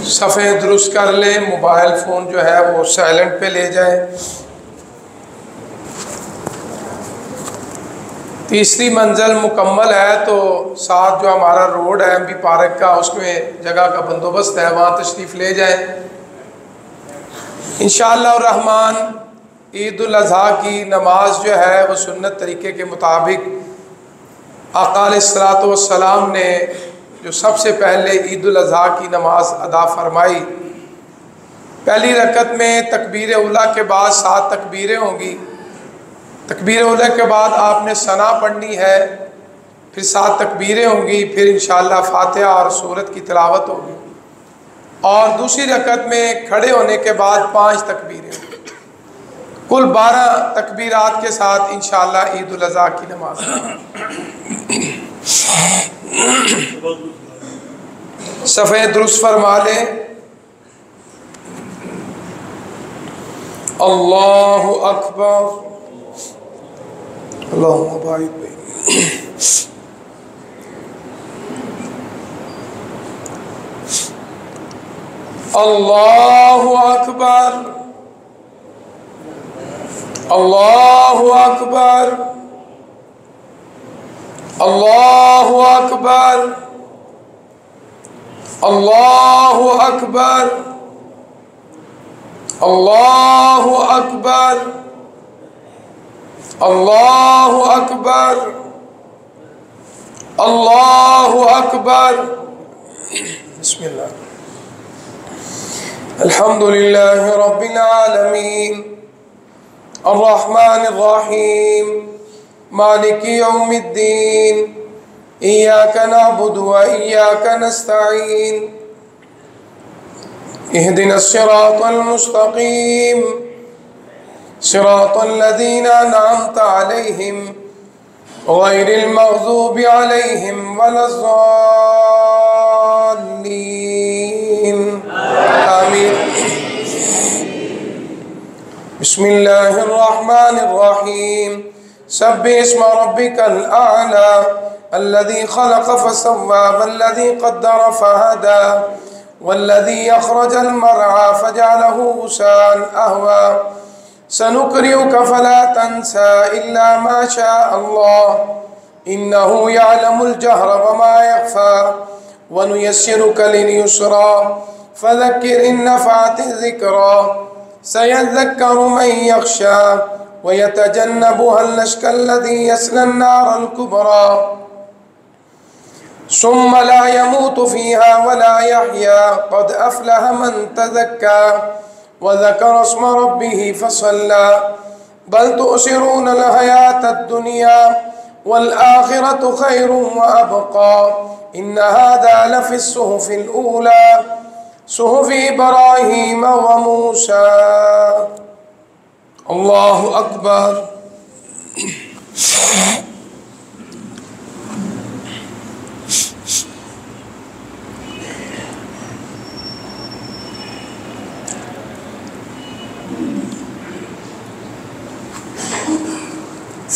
صفحے درست کر لیں، موبائل فون جو ہے وہ سائلنٹ پہ لے جائیں۔ تیسری منزل مکمل ہے تو ساتھ جو ہمارا روڈ ہے MP پارک کا، اس میں جگہ کا بندوبست ہے، وہاں تشریف لے جائیں۔ انشاءاللہ الرحمن عید الاضحیٰ کی نماز جو ہے وہ سنت طریقے کے مطابق آقا علیہ الصلوۃ والسلام نے جو سب سے پہلے عید الاضحیٰ کی نماز ادا فرمائی، پہلی رکعت میں تکبیر اولیٰ کے بعد 7 تکبیریں ہوں گی۔ تکبیر اولیٰ کے بعد آپ نے ثنا پڑھنی ہے، پھر 7 تکبیریں ہوں گی، پھر انشاءاللہ فاتحہ اور سورت کی تلاوت ہوگی، اور دوسری رکعت میں کھڑے ہونے کے بعد 5 تکبیریں ہوں گی۔ کل 12 تکبیرات کے ساتھ انشاءاللہ عید الاضحیٰ کی نماز۔ صفحے درست فرما لیں۔ اللہ اکبر، اللہم بارک بین۔ اللہ اکبر، اللہ اکبر، اللہ اکبر، اللہ اکبر، اللہ اکبر، اللہ اکبر، اللہ اکبر۔ بسم اللہ۔ الحمدللہ رب العالمین الرحمن الرحیم مالک یوم الدین ایاک نعبد و ایاک نستعین اہدنا الصراط المستقیم صراط الذین انعمت علیہم غیر المغضوب علیہم ولا الضالین آمین۔ بسم اللہ الرحمن الرحیم سبح اسم ربک الاعلی الذي خلق فسوى والذي قدر فهدى والذي أخرج المرعى فجعله غثاء أهوى سنقرئك فلا تنسى إلا ما شاء الله إنه يعلم الجهر وما يخفى ونيسرك لليسرى فذكر إن نفعت الذكرى سيذكر من يخشى ويتجنبها الأشقى الذي يصلى النار الكبرى ثم لا يموت فيها ولا يحيا قد أفلح من تزكى وذكر اسم ربه فصلى بل تؤثرون الحياة الدنيا والآخرة خير وأبقى إن هذا لفي الصحف الأولى صحف إبراهيم وموسى۔ اللہ اکبر۔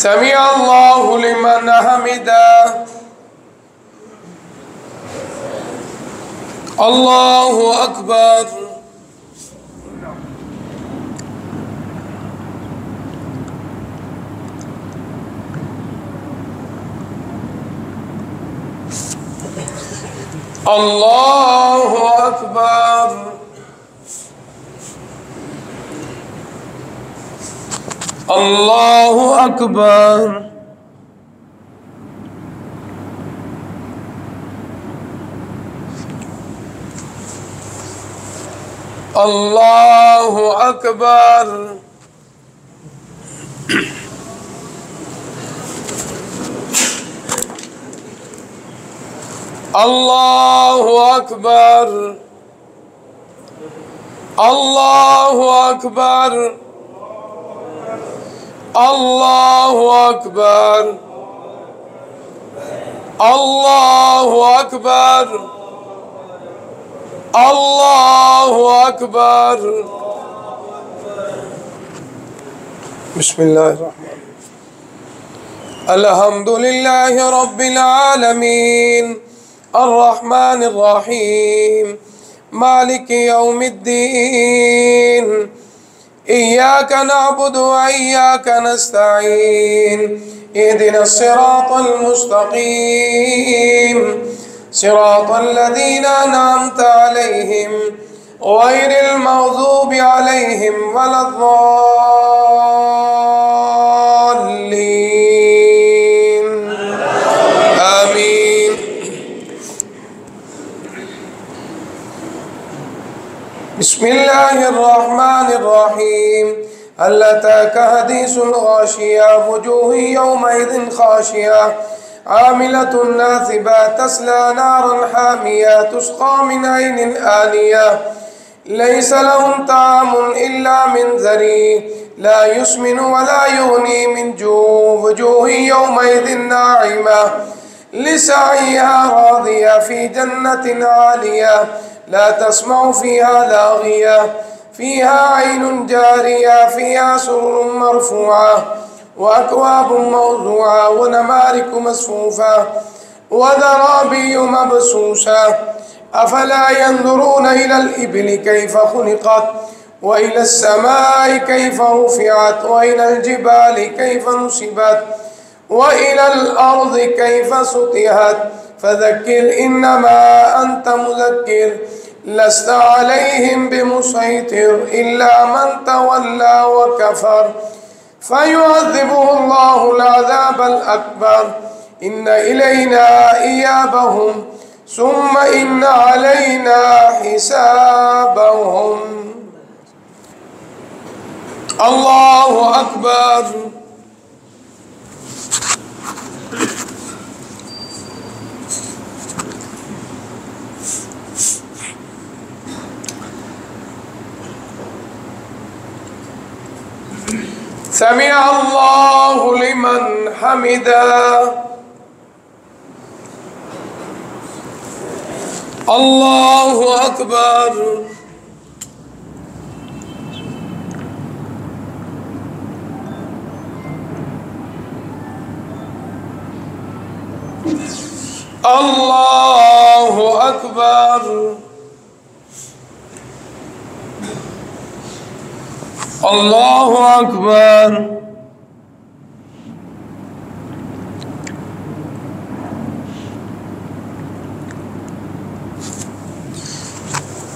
سمع اللہ لمن حمدہ۔ اللہ اکبر۔ اللہ اکبر۔ اللہ اکبر۔ اللہ اکبر۔ اللہ اکبر۔ اللہ اکبر۔ اللہ اکبر۔ اللہ اکبر۔ اللہ اکبر۔ بسم اللہ الرحمن الحمدللہ رب العالمین الرحمن الرحیم مالك يوم الدين إياك نعبد وإياك نستعين اهدنا الصراط المستقيم صراط الذين أنعمت عليهم غير المغضوب عليهم ولا الضالين آمين. بسم الله الرحمن الرحيم. هل أتاك حديث الغاشية وجوه يومئذ خاشعة عاملة ناصبة تصلى نارا حامية تسقى من عين آنية ليس لهم طعام إلا من ضريع لا يسمن ولا يغني من جوع وجوه يومئذ ناعمة لسعيها راضية في جنة عالية لا تسمع فيها لاغية فيها عين جارية فيها سرر مرفوعة وأكواب موضوعة ونمارق مصفوفة وزرابي مبثوثة أفلا ينظرون إلى الإبل كيف خلقت وإلى السماء كيف رفعت وإلى الجبال كيف نصبت وإلى الأرض كيف سطحت فذكر إنما أنت مذكر لست عليهم بمسيطر إلا من تولى وكفر فيعذبه الله العذاب الأكبر إن إلينا إيابهم ثم إن علينا حسابهم. الله أكبر. سمع الله لمن حمده. الله أكبر. الله أكبر. الله أكبر.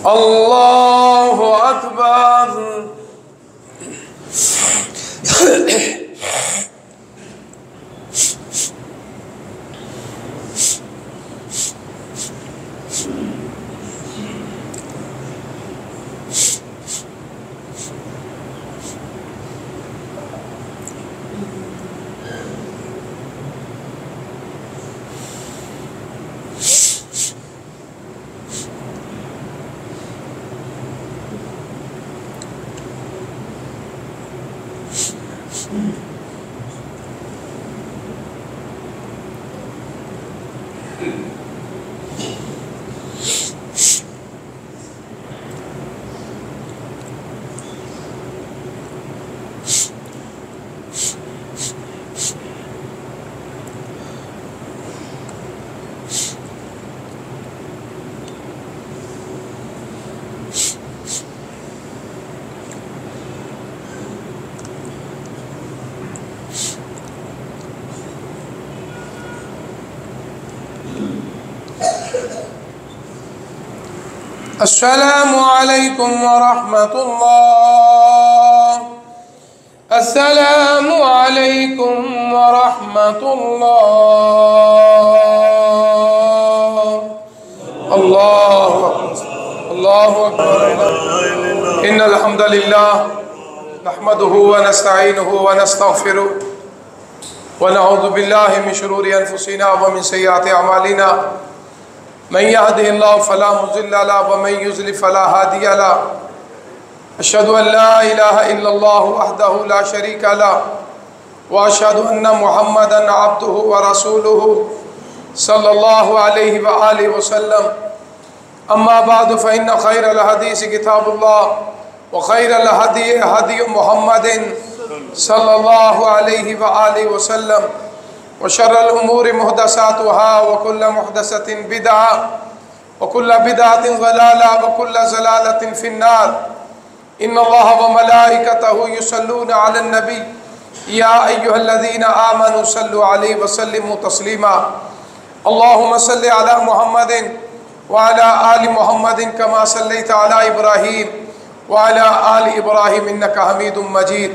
الله أكبر. السلام عليكم ورحمة الله. السلام عليكم ورحمة الله. الله أكبر. إن الحمد لله نحمده ونستعينه ونستغفره ونعوذ بالله من شرور أنفسنا ومن سيئات أعمالنا من يهده الله فلا مضل له ومن يضلل فلا هادي له أشهد أن لا إله إلا الله وحده لا شريك له وأشهد أن محمدا عبده ورسوله صلى الله عليه وآله وسلم. أما بعد فإن خير الحديث كتاب الله وخير الهدي هدي محمد صلى الله عليه وآله وسلم وشر الأمور محدثاتها وكل محدثة بدعة وكل بدعة ضلالة وكل ضلالة في النار. إن الله وملائكته يصلون على النبي يا أيها الذين آمنوا صلوا عليه وسلموا تسليما. اللهم صل على محمد وعلى آل محمد كما صليت على إبراهيم وعلى آل إبراهيم إنك حميد مجيد.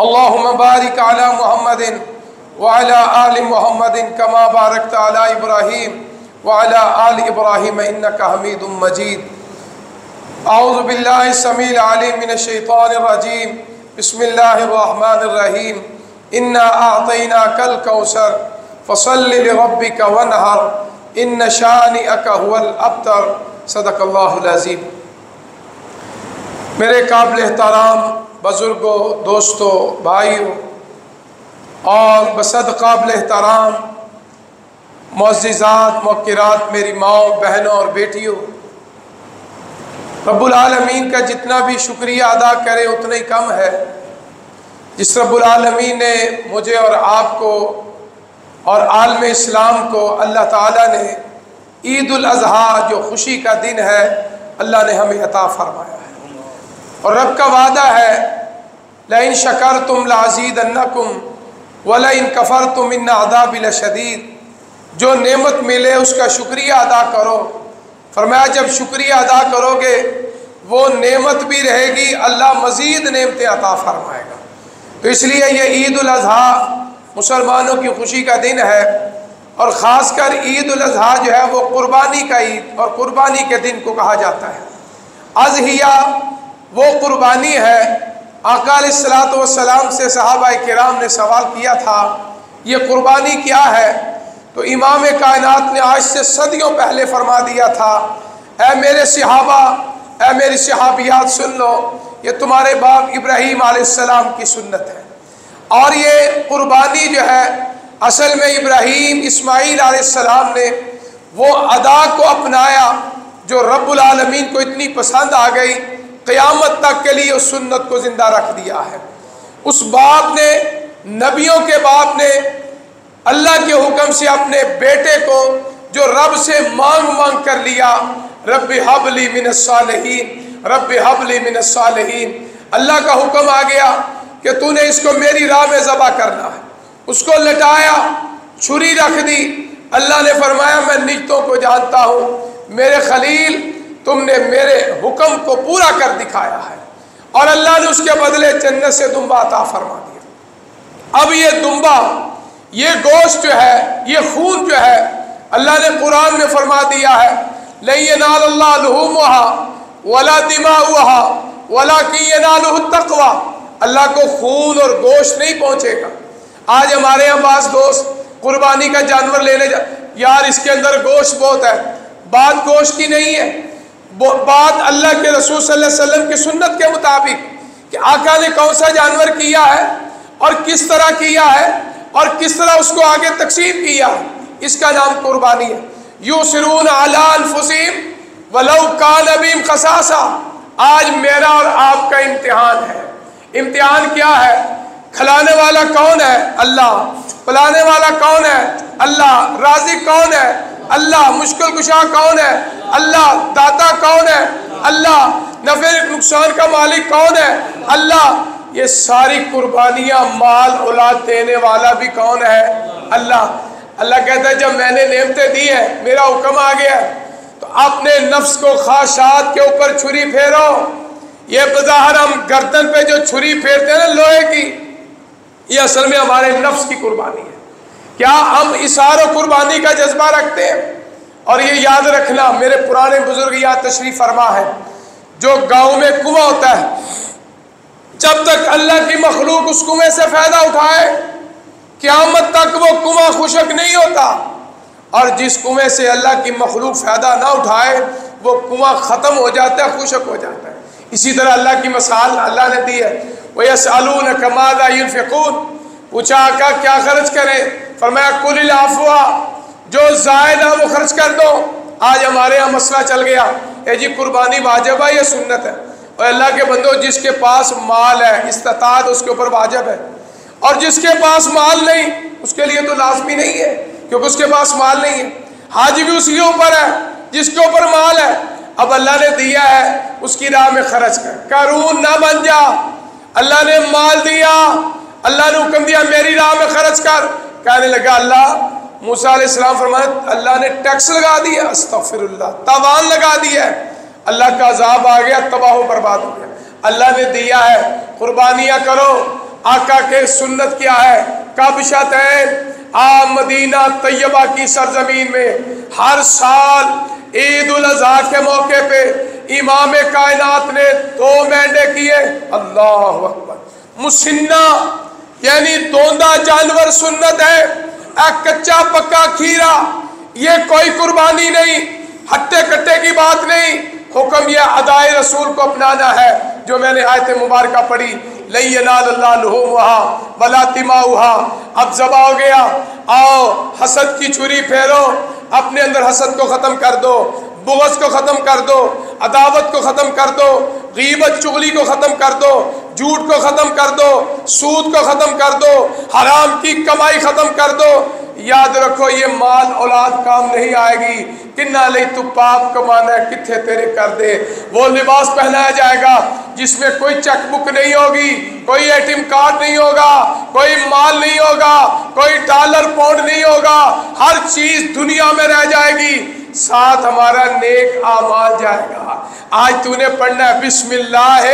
اللهم بارك على محمد وعلى آل محمد كما باركت على إبراهيم وعلى آل إبراهيم إنك حميد مجيد. أعوذ بالله السميع العليم من الشيطان الرجيم. بسم الله الرحمن الرحيم. إنا أعطيناك الكوثر فصل لربك وانحر إن شانئك هو الأبتر. صدق اللہ العظیم. میرے قابل احترام بزرگوں، دوستوں، بھائیوں اور بصد قابل احترام معززات، موقرات، میری ماؤں، بہنوں اور بیٹیوں، رب العالمین کا جتنا بھی شکریہ ادا کرے اتنا ہی کم ہے. جس رب العالمین نے مجھے اور آپ کو اور عالم اسلام کو اللہ تعالیٰ نے عید الاضحیٰ جو خوشی کا دن ہے اللہ نے ہمیں عطا فرمایا ہے. اور رب کا وعدہ ہے لَإِن شَكَرْتُمْ لَأَزِيدَنَّكُمْ وَلَئِن كَفَرْتُمْ إِنَّ عَذَابِي لَشَدِيدٌ. جو نعمت ملے اس کا شکریہ ادا کرو. فرمایا جب شکریہ ادا کرو گے وہ نعمت بھی رہے گی، اللہ مزید نعمتیں عطا فرمائے گا. تو اس لیے یہ عید الاضحیٰ مسلمانوں کی خوشی کا دن ہے، اور خاص کر عید الاضحیٰ جو ہے وہ قربانی کا عید اور قربانی کے دن کو کہا جاتا ہے. اضحیہ وہ قربانی ہے. آقا علیہ الصلوۃ والسلام سے صحابہ کرام نے سوال کیا تھا یہ قربانی کیا ہے؟ تو امام کائنات نے آج سے صدیوں پہلے فرما دیا تھا اے میرے صحابہ، اے میری صحابیات سن لو، یہ تمہارے باپ ابراہیم علیہ السلام کی سنت ہے. اور یہ قربانی جو ہے اصل میں ابراہیم اسماعیل علیہ السلام نے وہ ادا کو اپنایا جو رب العالمین کو اتنی پسند آ گئی، قیامت تک کے لیے اس سنت کو زندہ رکھ دیا ہے. اس باپ نے، نبیوں کے باپ نے اللہ کے حکم سے اپنے بیٹے کو جو رب سے مانگ کر لیا، رب ہب لی من الصالحین، رب ہب لی من الصالحین. اللہ کا حکم آ گیا کہ تو نے اس کو میری راہ میں ذبح کرنا ہے. اس کو لٹایا، چھری رکھ دی. اللہ نے فرمایا میں نجتوں کو جانتا ہوں، میرے خلیل تم نے میرے حکم کو پورا کر دکھایا ہے. اور اللہ نے اس کے بدلے جنت سے دمبا عطا فرما دیا. اب یہ دمبا، یہ گوشت جو ہے، یہ خون جو ہے، اللہ نے قرآن میں فرما دیا ہے لَن يَنَالَ اللَّهَ لُحُومُهَا وَلَا دِمَاؤُهَا وَلَكِنْ يَنَالُهُ التَّقْوَىٰ. اللہ کو خون اور گوشت نہیں پہنچے گا. آج ہمارے یہاں بعض دوست قربانی کا جانور لینے یار اس کے اندر گوشت بہت ہے. بات گوشت کی نہیں ہے، بات اللہ کے رسول صلی اللہ علیہ وسلم کی سنت کے مطابق کہ آقا نے کون سا جانور کیا ہے اور کس طرح کیا ہے اور کس طرح اس کو آگے تقسیم کیا. اس کا نام قربانی ہے. یُؤْثِرُونَ عَلَىٰ أَنفُسِهِمْ وَلَوْ كَانَ بِهِمْ خَصَاصَةٌ. آج میرا اور آپ کا امتحان ہے. امتحان کیا ہے؟ کھلانے والا کون ہے؟ اللہ. پلانے والا کون ہے؟ اللہ. رازق کون ہے؟ اللہ. مشکل کشا کون ہے؟ اللہ. داتا کون ہے؟ اللہ. نفع نقصان کا مالک کون ہے؟ اللہ. یہ ساری قربانیاں، مال اولاد دینے والا بھی کون ہے؟ اللہ. اللہ کہتا ہے جب میں نے نعمتیں دی ہیں، میرا حکم آ گیا تو اپنے نفس کو خواہشات کے اوپر چھری پھیرو. یہ بظاہر ہم گردن پہ جو چھری پھیرتے ہیں نا لوہے کی، یہ اصل میں ہمارے نفس کی قربانی ہے. کیا ہم اثار و قربانی کا جذبہ رکھتے ہیں؟ اور یہ یاد رکھنا، میرے پرانے بزرگ یہاں تشریف فرما ہے، جو گاؤں میں کنواں ہوتا ہے جب تک اللہ کی مخلوق اس کنویں سے فائدہ اٹھائے قیامت تک وہ کنواں خشک نہیں ہوتا. اور جس کنویں سے اللہ کی مخلوق فائدہ نہ اٹھائے وہ کنواں ختم ہو جاتا ہے، خشک ہو جاتا ہے. اسی طرح اللہ کی مثال اللہ نے دی ہے. وَيَسْأَلُونَكَ مَاذَا يُنْفِقُونَ. پوچھا آقا کیا خرچ کریں؟ فرمایا قُلِ الْعَفْوَ، جو زائد ہے وہ خرچ کر دو. آج ہمارے یہاں مسئلہ چل گیا اے جی قربانی واجب ہے یا سنت ہے. اور اللہ کے بندو جس کے پاس مال ہے استطاعت اس کے اوپر واجب ہے، اور جس کے پاس مال نہیں اس کے لیے تو لازمی نہیں ہے کیونکہ اس کے پاس مال نہیں ہے. حج بھی اس کے اوپر ہے جس کے اوپر مال ہے، اب اللہ نے دیا ہے اس کی راہ میں خرچ کر، قارون نہ بن جا۔ اللہ نے مال دیا، اللہ نے حکم دیا میری راہ میں خرچ کر، کہنے لگا اللہ، موسیٰ علیہ السلام فرمایا اللہ نے ٹیکس لگا دیا، استغفر اللہ، تاوان لگا دیا، اللہ کا عذاب آ گیا، تباہ و برباد ہو گیا۔ اللہ نے دیا ہے، قربانیاں کرو۔ آقا کے سنت کیا ہے؟ کابشتین، آپ مدینہ طیبہ کی سرزمین میں ہر سال عید الاضحیٰ کے موقع پہ امام کائنات نے 2 مینڈے کیے۔ اللہ اکبر۔ مسنہ یعنی دوندہ جانور سنت ہے، ایک کچا پکا کھیرا، یہ کوئی قربانی نہیں، ہٹے کٹے کی بات نہیں۔ حکم یہ ادائے رسول کو اپنانا ہے، جو میں نے آیت مبارکہ پڑھی، لَن يَنَالَ اللَّهُ لُحُومُهَا وَلَا دِمَاؤُهَا۔ اب ذبح ہو گیا، آؤ حسد کی چھری پھیرو، اپنے اندر حسد کو ختم کر دو، بغض کو ختم کر دو، عداوت کو ختم کر دو، غیبت چغلی کو ختم کر دو، جھوٹ کو ختم کر دو، سود کو ختم کر دو، حرام کی کمائی ختم کر دو۔ یاد رکھو یہ مال اولاد کام نہیں آئے گی، کنہ لئی تو پاپ کمانا ہے، کتھے تیرے کر دے۔ وہ لباس پہنایا جائے گا جس میں کوئی چیک بک نہیں ہوگی، کوئی ATM کارڈ نہیں ہوگا، کوئی مال نہیں ہوگا، کوئی ڈالر پاؤنڈ نہیں ہوگا، ہر چیز دنیا میں رہ جائے گی، ساتھ ہمارا نیک اعمال جائے گا۔ آج تو نے پڑھنا ہے بسم اللہ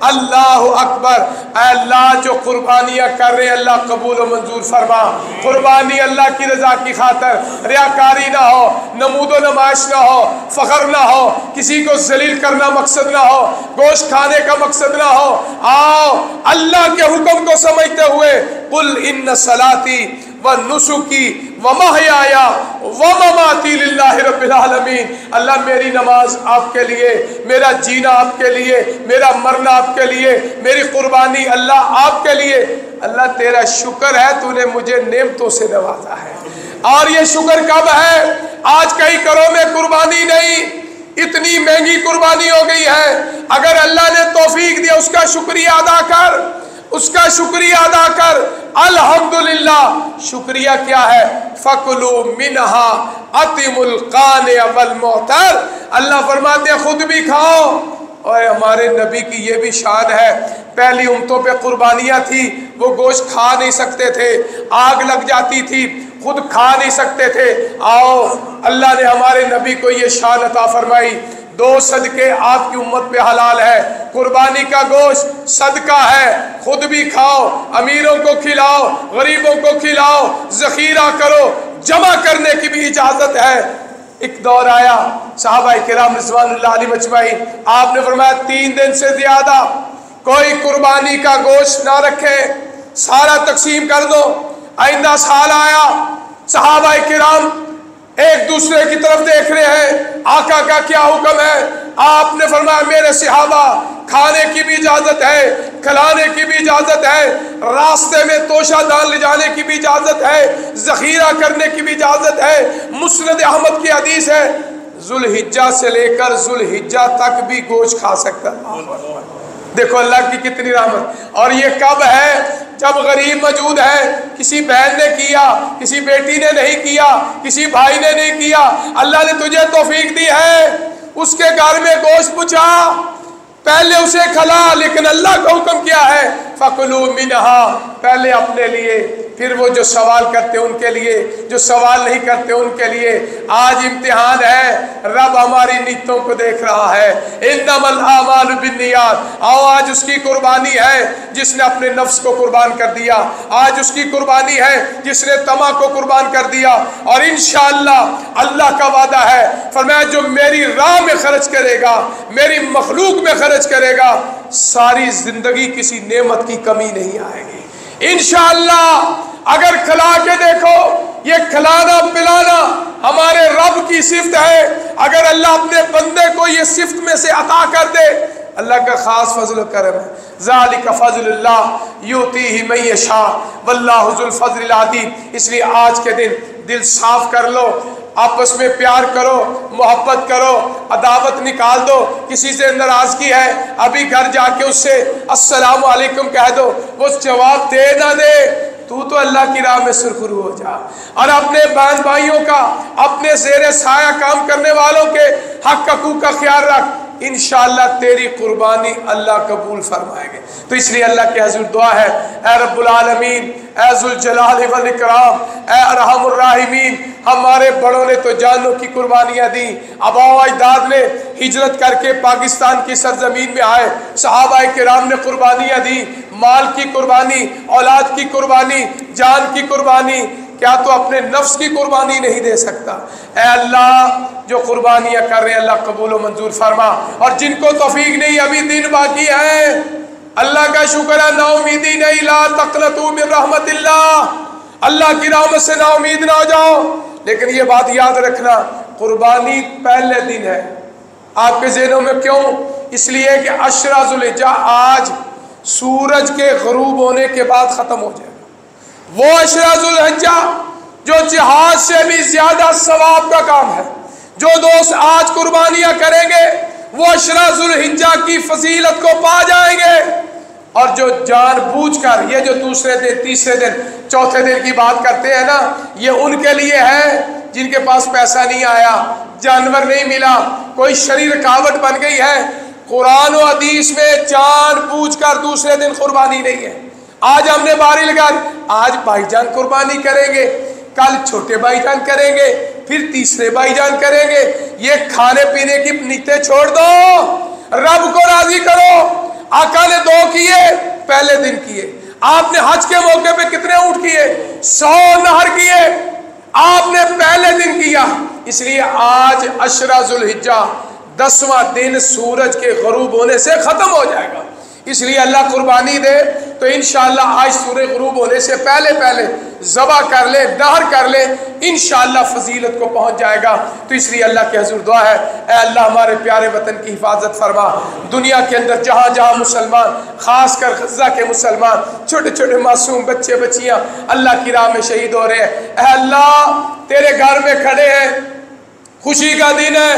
اللہ اکبر۔ اے اللہ جو قربانیاں کر رہے ہیں اللہ قبول و منظور فرما، قربانی اللہ کی رضا کی خاطر، ریاکاری نہ ہو، نمود و نمائش نہ ہو، فخر نہ ہو، کسی کو ذلیل کرنا مقصد نہ ہو، گوشت کھانے کا مقصد نہ ہو۔ آؤ اللہ کے حکم کو سمجھتے ہوئے قل ان صلاتی ونسکی ومحیائی ومماتی للہ رب العالمین، اللہ میری نماز آپ کے لیے، میرا جینا آپ کے لیے، میرا مرنا آپ کے لیے، میری قربانی اللہ آپ کے لیے۔ اللہ تیرا شکر ہے تو نے مجھے نعمتوں سے نوازا ہے، اور یہ شکر کب ہے؟ آج کئی گھروں میں قربانی نہیں، اتنی مہنگی قربانی ہو گئی ہے۔ اگر اللہ نے توفیق دیا اس کا شکریہ ادا کر، اس کا شکریہ ادا کر۔ الحمدللہ شکریہ کیا ہے؟ فَكُلُوا مِنْهَا أَطِعِمُوا الْقَانِعَ وَالْمُعْتَرَ۔ اللہ فرماتے ہیں خود بھی کھاؤ، اور ہمارے نبی کی یہ بھی شان ہے، پہلی امتوں پہ قربانیاں تھی، وہ گوشت کھا نہیں سکتے تھے، آگ لگ جاتی تھی، خود کھا نہیں سکتے تھے۔ آؤ اللہ نے ہمارے نبی کو یہ شان عطا فرمائی، 2 صدقے آپ کی امت پہ حلال ہے، قربانی کا گوشت صدقہ ہے، خود بھی کھاؤ، امیروں کو کھلاؤ، غریبوں کو کھلاؤ، ذخیرہ کرو، جمع کرنے کی بھی اجازت ہے۔ ایک دور آیا صحابہ کرام رضوان اللہ علیہ مجمعین، آپ نے فرمایا 3 دن سے زیادہ کوئی قربانی کا گوشت نہ رکھے، سارا تقسیم کر دو۔ آئندہ سال آیا، صحابہ کرام ایک دوسرے کی طرف دیکھ رہے ہیں، آقا کا کیا حکم ہے؟ آپ نے فرمایا میرے صحابہ کھانے کی بھی اجازت ہے، کھلانے کی بھی اجازت ہے، راستے میں توشہ دان لے جانے کی بھی اجازت ہے، ذخیرہ کرنے کی بھی اجازت ہے۔ مسند احمد کی حدیث ہے ذوالحجہ سے لے کر ذوالحجہ تک بھی گوشت کھا سکتا ہے۔ دیکھو اللہ کی کتنی رحمت۔ اور یہ کب ہے؟ جب غریب موجود ہے، کسی بہن نے کیا، کسی بیٹی نے نہیں کیا، کسی بھائی نے نہیں کیا، اللہ نے تجھے توفیق دی ہے، اس کے گھر میں گوشت پچا، پہلے اسے کھلا، لیکن اللہ کا حکم کیا ہے؟ فَكُلُوا مِنْهَا، پہلے اپنے لیے، پھر وہ جو سوال کرتے ان کے لیے، جو سوال نہیں کرتے ان کے لیے۔ آج امتحان ہے، رب ہماری نیتوں کو دیکھ رہا ہے۔ إِنَّمَا الْأَعْمَالُ بِالنِّيَّاتِ، آؤ آج اس کی قربانی ہے جس نے اپنے نفس کو قربان کر دیا، آج اس کی قربانی ہے جس نے طمع کو قربان کر دیا، اور انشاءاللہ اللہ کا وعدہ ہے، فرمایا جو میری راہ میں خرچ کرے گا، میری مخلوق میں خرچ کرے گا، ساری زندگی کسی نعمت کی کمی نہیں آئے گی انشاءاللہ۔ اگر کھلا کے دیکھو، یہ کھلانا پلانا ہمارے رب کی صفت ہے۔ اگر اللہ اپنے بندے کو یہ صفت میں سے عطا کر دے، اللہ کا خاص فضل و کرم ہے۔ ذالک فضل اللہ یؤتیہ من یشاء واللہ ذو الفضل العظیم۔ اس لیے آج کے دن دل صاف کر لو، آپس میں پیار کرو، محبت کرو، عداوت نکال دو۔ کسی سے ناراضگی ہے، ابھی گھر جا کے اس سے السلام علیکم کہہ دو، وہ جواب دے نہ دے، تو اللہ کی راہ میں سرخرو ہو جا اور اپنے بہن بھائیوں کا، اپنے زیر سایہ کام کرنے والوں کے حق حقوق کا خیال رکھ، انشاءاللہ تیری قربانی اللہ قبول فرمائیں گے۔ تو اس لیے اللہ کے حضور دعا ہے، اے رب العالمین، اے ذوالجلال والاکرام، اے ارحم الراحمین، ہمارے بڑوں نے تو جانوں کی قربانیاں دی، آبا و اجداد نے ہجرت کر کے پاکستان کی سرزمین میں آئے، صحابہ کرام نے قربانیاں دی، مال کی قربانی، اولاد کی قربانی، جان کی قربانی، کیا تو اپنے نفس کی قربانی نہیں دے سکتا؟ اے اللہ جو قربانیاں کر رہے ہیں اللہ قبول و منظور فرما، اور جن کو توفیق نہیں ابھی دن باقی ہے اللہ کا شکر ہے، نا امیدی نہیں، لا تقنطوا من رحمت اللہ، اللہ کی رحمت سے نا امید نہ ہو جاؤ۔ لیکن یہ بات یاد رکھنا، قربانی پہلے دن ہے آپ کے ذہنوں میں، کیوں؟ اس لیے کہ عشرہ ذوالحجہ آج سورج کے غروب ہونے کے بعد ختم ہو جائے گا۔ وہ عشرہ ذوالحجہ جو جہاد سے بھی زیادہ ثواب کا کام ہے، جو دوست آج قربانیاں کریں گے وہ عشرہ ذوالحجہ کی فضیلت کو پا جائیں گے، اور جو جان بوجھ کر یہ جو دوسرے دن، تیسرے دن، چوتھے دن کی بات کرتے ہیں نا، یہ ان کے لیے ہے جن کے پاس پیسہ نہیں آیا، جانور نہیں ملا، کوئی شرعی رکاوٹ بن گئی ہے۔ قرآن و حدیث میں جان بوجھ کر دوسرے دن قربانی نہیں ہے۔ آج ہم نے باری لگا، آج بھائی جان قربانی کریں گے، کل چھوٹے بھائی جان کریں گے، پھر تیسرے بھائی جان کریں گے۔ یہ کھانے پینے کی نیتیں چھوڑ دو، رب کو راضی کرو۔ آقا نے 2 کیے، پہلے دن کیے۔ آپ نے حج کے موقع پہ کتنے اونٹ کیے؟ 100 نہر کیے، آپ نے پہلے دن کیا۔ اس لیے آج عشرہ ذوالحجہ 10واں دن سورج کے غروب ہونے سے ختم ہو جائے گا۔ اس لیے اللہ قربانی دے تو انشاءاللہ آج سورج غروب ہونے سے پہلے ذبح کر لے، نہر کر لے، انشاءاللہ فضیلت کو پہنچ جائے گا۔ تو اس لیے اللہ کے حضور دعا ہے، اے اللہ ہمارے پیارے وطن کی حفاظت فرما، دنیا کے اندر جہاں جہاں مسلمان، خاص کر غزہ کے مسلمان، چھوٹے چھوٹے معصوم بچے بچیاں اللہ کی راہ میں شہید ہو رہے ہیں، اے اللہ تیرے گھر میں کھڑے ہیں، خوشی کا دن ہے،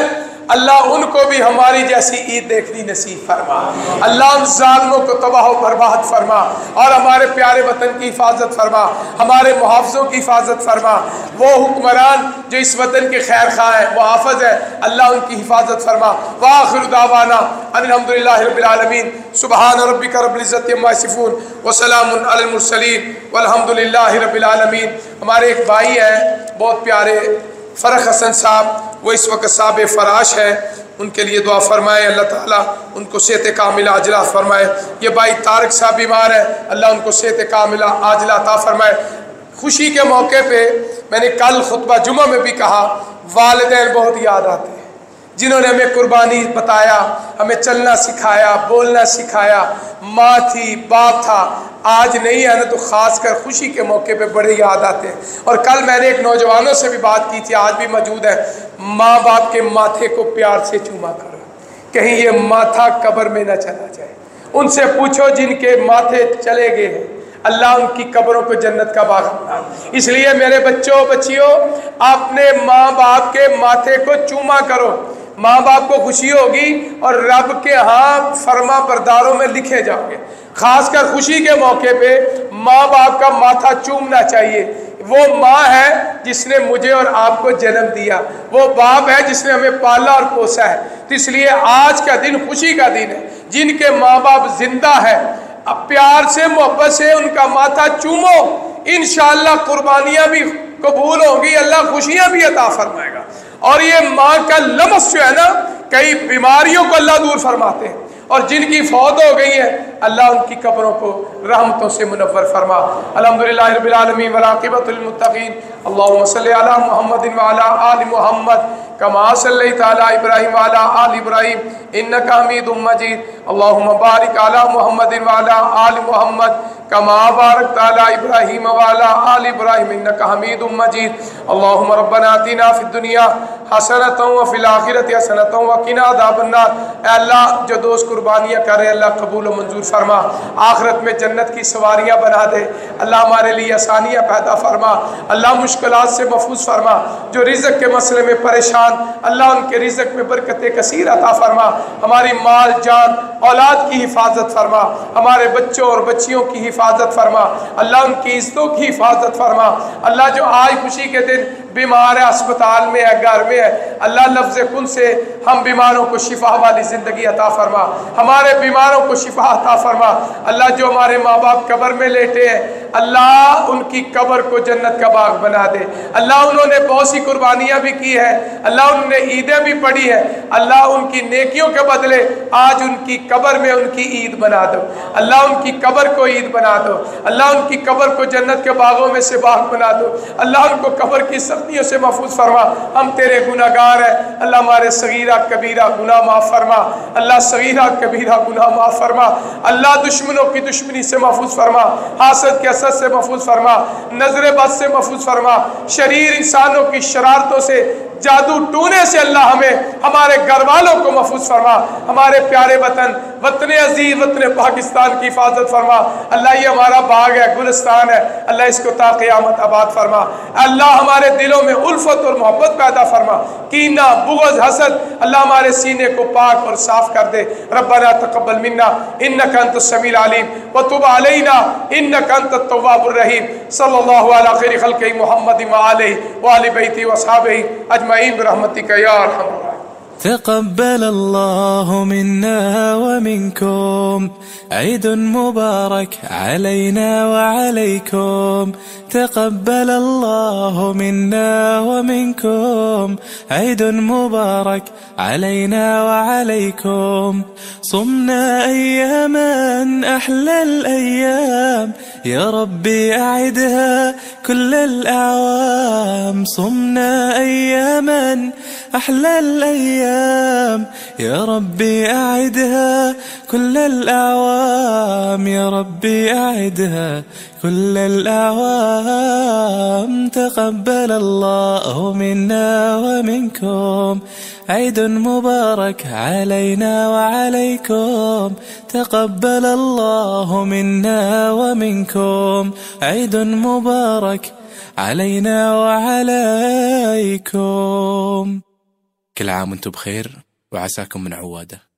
اللہ ان کو بھی ہماری جیسی عید دیکھنی نصیب فرما، اللہ ان ظالموں کو تباہ و برباد فرما، اور ہمارے پیارے وطن کی حفاظت فرما، ہمارے محافظوں کی حفاظت فرما، وہ حکمران جو اس وطن کے خیر خواہ ہیں، محافظ ہیں، اللہ ان کی حفاظت فرما۔ وآخر دعوانا ان الحمدللہ رب العالمین، سبحان ربک رب العزت عما یصفون وسلام علی المرسلین والحمدللہ رب العالمین۔ ہمارے ایک بھائی ہیں بہت پیارے، فرق حسن صاحب، وہ اس وقت صاحب فراش ہے، ان کے لیے دعا فرمائے، اللہ تعالیٰ ان کو صحت کاملہ عاجلہ فرمائے۔ یہ بھائی طارق صاحب بیمار ہے، اللہ ان کو صحت کاملہ عاجلہ عطا فرمائے۔ خوشی کے موقع پہ میں نے کل خطبہ جمعہ میں بھی کہا، والدین بہت یاد آتے ہیں جنہوں نے ہمیں قربانی بتایا، ہمیں چلنا سکھایا، بولنا سکھایا، ماں تھی، باپ تھا، آج نہیں ہے نا تو خاص کر خوشی کے موقع پہ بڑے یاد آتے ہیں۔ اور کل میں نے ایک نوجوانوں سے بھی بات کی تھی، آج بھی موجود ہے، ماں باپ کے ماتھے کو پیار سے چوما کرو، کہیں یہ ماتھا قبر میں نہ چلا جائے۔ ان سے پوچھو جن کے ماتھے چلے گئے ہیں، اللہ ان کی قبروں کو جنت کا باغ بنا۔ اس لیے میرے بچوں بچیوں، اپنے ماں باپ کے ماتھے کو چوما کرو، ماں باپ کو خوشی ہوگی اور رب کے ہاں فرما برداروں میں لکھے جاؤ گے۔ خاص کر خوشی کے موقع پہ ماں باپ کا ماتھا چومنا چاہیے۔ وہ ماں ہے جس نے مجھے اور آپ کو جنم دیا، وہ باپ ہے جس نے ہمیں پالا اور پوسا ہے۔ تو اس لیے آج کا دن خوشی کا دن ہے، جن کے ماں باپ زندہ ہے اب پیار سے محبت سے ان کا ماتھا چومو، انشاءاللہ قربانیاں بھی قبول ہوں گی، اللہ خوشیاں بھی عطا فرمائے گا۔ اور یہ ماں کا لمس جو ہے نا، کئی بیماریوں کو اللہ دور فرماتے ہیں، اور جن کی فوت ہو گئی ہے اللہ ان کی قبروں کو رحمتوں سے منور فرما۔ الحمدللہ رب العالمین والعاقبۃ للمتقین، اللہم صلی علی محمد وعلی آل محمد کما صلیت علی ابراہیم وعلی آل ابراہیم انک حمید مجید، اللہم بارک علی محمد وعلی آل محمد کما بارکت علی ابراہیم وعلی آل ابراہیم انک حمید مجید، اللہم ربنا آتنا فی الدنیا حسنۃ وفی الآخرۃ حسنۃ وقنا عذاب النار۔ اے اللہ جو دوست قربانیاں کرے اللہ قبول و منظور فرما، آخرت میں جنت کی سواریاں بنا دے، اللہ ہمارے لیے آسانیاں پیدا فرما، اللہ مشکلات سے محفوظ فرما، جو رزق کے مسئلے میں پریشان اللہ ان کے رزق میں برکت کثیر عطا فرما، ہماری مال جان اولاد کی حفاظت فرما، ہمارے بچوں اور بچیوں کی حفاظت حفاظت فرما، اللہ ان کی عزتوں کی حفاظت فرما۔ اللہ جو آج خوشی کے دن بیمار ہے، اسپتال میں ہے، گھر میں ہے، اللہ لفظ کن سے ہم بیماروں کو شفا والی زندگی عطا فرما، ہمارے بیماروں کو شفا عطا فرما۔ اللہ جو ہمارے ماں باپ قبر میں لیٹے ہیں، اللہ ان کی قبر کو جنت کا باغ بنا دے۔ اللہ انہوں نے بہت سی قربانیاں بھی کی ہیں، اللہ انہوں نے عیدیں بھی پڑھی ہیں، اللہ ان کی نیکیوں کے بدلے آج ان کی قبر میں ان کی عید بنا دو، اللہ ان کی قبر کو عید بنا دو، اللہ ان کی قبر کو جنت کے باغوں میں سے باغ بنا دو، اللہ ان کو قبر کی سختیوں سے محفوظ فرما۔ ہم تیرے گناہگار ہیں، اللہ ہمارے صغیرہ کبیرہ گناہ معاف فرما، اللہ صغیرہ کبیرہ گناہ معاف فرما، اللہ دشمنوں کی دشمنی سے محفوظ فرما، حاسد کے حسد سے محفوظ فرما، نظر بد سے محفوظ فرما، شریر انسانوں کی شرارتوں سے، جادو ٹونے سے اللہ ہمیں ہمارے گھر والوں کو محفوظ فرما، ہمارے پیارے وطن وطن عزیز وطن پاکستان کی حفاظت فرما۔ اللہ یہ ہمارا باغ ہے، گلستان ہے، اللہ اس کو تا قیامت آباد فرما۔ اللہ ہمارے دلوں میں الفت اور محبت پیدا فرما، کینہ بغض حسد اللہ ہمارے سینے کو پاک اور صاف کر دے۔ ربنا تقبل منا انک انت السمیع العلیم وتب علینا انک انت التواب الرحیم۔ صلی اللہ علی خیر خلق محمد وآلہ وآل بیتہ واصحابہ اجمعین برحمتک یا ارحم الراحمین۔ تقبل الله منا ومنكم عيد مبارك علينا وعليكم، تقبل الله منا ومنكم عيد مبارك علينا وعليكم، صمنا أياما أحلى الأيام يا ربي أعدها كل الأعوام، صمنا أياما أحلى الأيام يا ربي أعدها كل الأعوام، يا ربي أعدها كل الأعوام، تقبل الله منا ومنكم عيد مبارك علينا وعليكم، تقبل الله منا ومنكم عيد مبارك علينا وعليكم. كل عام وانتم بخير وعساكم من عوادة.